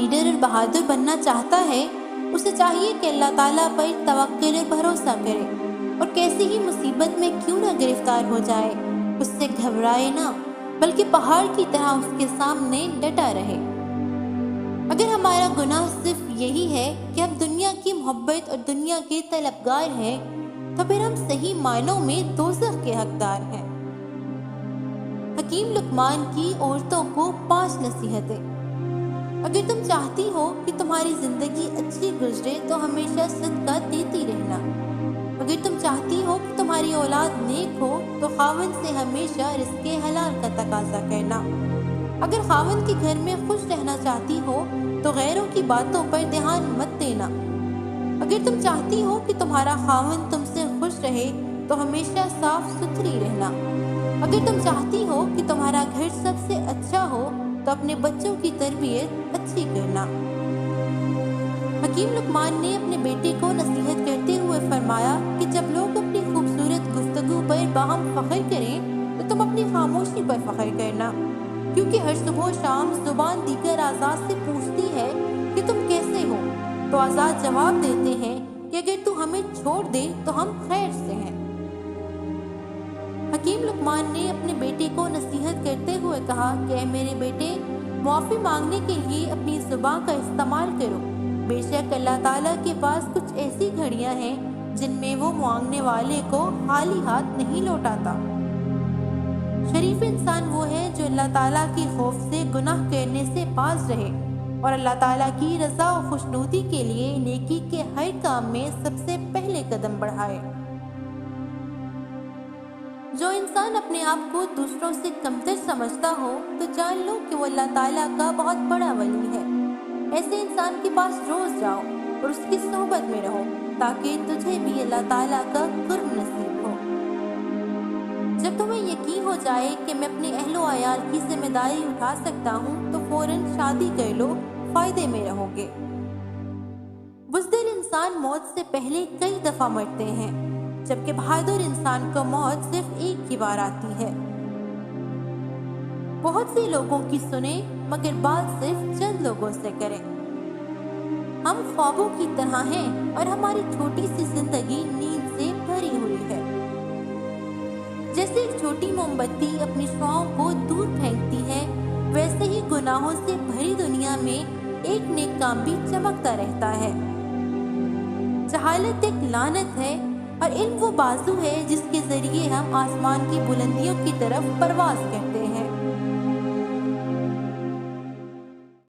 Leader اور بہادر بننا چاہتا ہے اسے چاہیے کہ اللہ تعالیٰ پر توکل اور بھروسہ کرے، اور کیسی ہی مصیبت میں کیوں نہ گرفتار ہو جائے اس سے گھبرائے نہ، بلکہ پہاڑ کی طرح اس کے سامنے ڈٹا رہے۔ اگر ہمارا گناہ صرف یہی ہے کہ ہم دنیا کی محبت اور دنیا کے طلبگار ہیں، تو پھر ہم صحیح معنوں میں دوزخ کے حقدار ہیں۔ حکیم لقمان کی عورتوں کو 5 نصیحتیں۔ اگر تم چاہتی ہو کہ تمہاری زندگی اچھی گزرے تو ہمیشہ صدقہ دیتی رہنا۔ اگر تم چاہتی ہو کہ تمہاری اولاد نیک ہو تو خاوند سے ہمیشہ رزق حلال کا تقاضا کرنا۔ اگر خاوند کے گھر میں خوش رہنا چاہتی ہو تو غیروں کی باتوں پر دھیان مت دینا۔ اگر تم چاہتی ہو کہ تمہارا خاوند تم سے خوش رہے تو ہمیشہ صاف ستھری رہنا۔ اگر تم چاہتی ہو کہ تمہارا گھر سب سے اچھا ہو تو اپنے بچوں کی تربیت اچھی کرنا۔ حکیم لقمان نے اپنے بیٹے کو نصیحت کرتے ہوئے فرمایا کہ جب لوگ اپنی خوبصورت گفتگو پر باہم فخر کریں تو تم اپنی خاموشی پر فخر کرنا، کیونکہ ہر صبح و شام زبان دیگر آزاد سے پوچھتی ہے کہ تم کیسے ہو، تو آزاد جواب دیتے ہیں کہ اگر تو ہمیں چھوڑ دے تو ہم خیر سے ہیں۔ حکیم لقمان نے اپنے بیٹے کو نصیحت کرتے ہوئے کہا کہ اے میرے بیٹے، معافی مانگنے کے لیے اپنی زبان کا استعمال کرو، بے شک اللہ تعالیٰ کے پاس کچھ ایسی گھڑیاں ہیں جن میں وہ مانگنے والے کو خالی ہاتھ نہیں لوٹاتا۔ شریف انسان وہ ہے جو اللہ تعالیٰ کے خوف سے گناہ کرنے سے باز رہے اور اللہ تعالیٰ کی رضا و خوشنودی کے لیے نیکی کے ہر کام میں سب سے پہلے قدم بڑھائے۔ جو انسان اپنے آپ کو دوسروں سے کمتر سمجھتا ہو تو جان لو کہ وہ اللہ تعالیٰ کا بہت بڑا ولی ہے۔ ایسے انسان کے پاس روز جاؤ اور اس کی صحبت میں رہو تاکہ تجھے بھی اللہ تعالیٰ کا قرب نصیب ہو۔ جب تمہیں یقین ہو جائے کہ میں اپنے اہل و عیال کی ذمہ داری اٹھا سکتا ہوں تو فوراً شادی کر لو، فائدے میں رہو گے۔ بزدل انسان موت سے پہلے کئی دفعہ مرتے ہیں، جبکہ بہادر انسان کو موت صرف ایک ہی بار آتی ہے۔ بہت سے لوگوں کی سنیں مگر بات صرف چند لوگوں سے کریں۔ ہم خوابوں کی طرح ہیں اور ہماری چھوٹی سی زندگی نیند سے بھری ہوئی ہے۔ جیسے ایک چھوٹی موم بتی اپنی شعاؤں کو دور پھینکتی ہے، ویسے ہی گناہوں سے بھری دنیا میں ایک نیک کام بھی چمکتا رہتا ہے۔ جہالت ایک لعنت ہے اور علم وہ بازو ہے جس کے ذریعے ہم آسمان کی بلندیوں کی طرف پرواز کرتے ہیں۔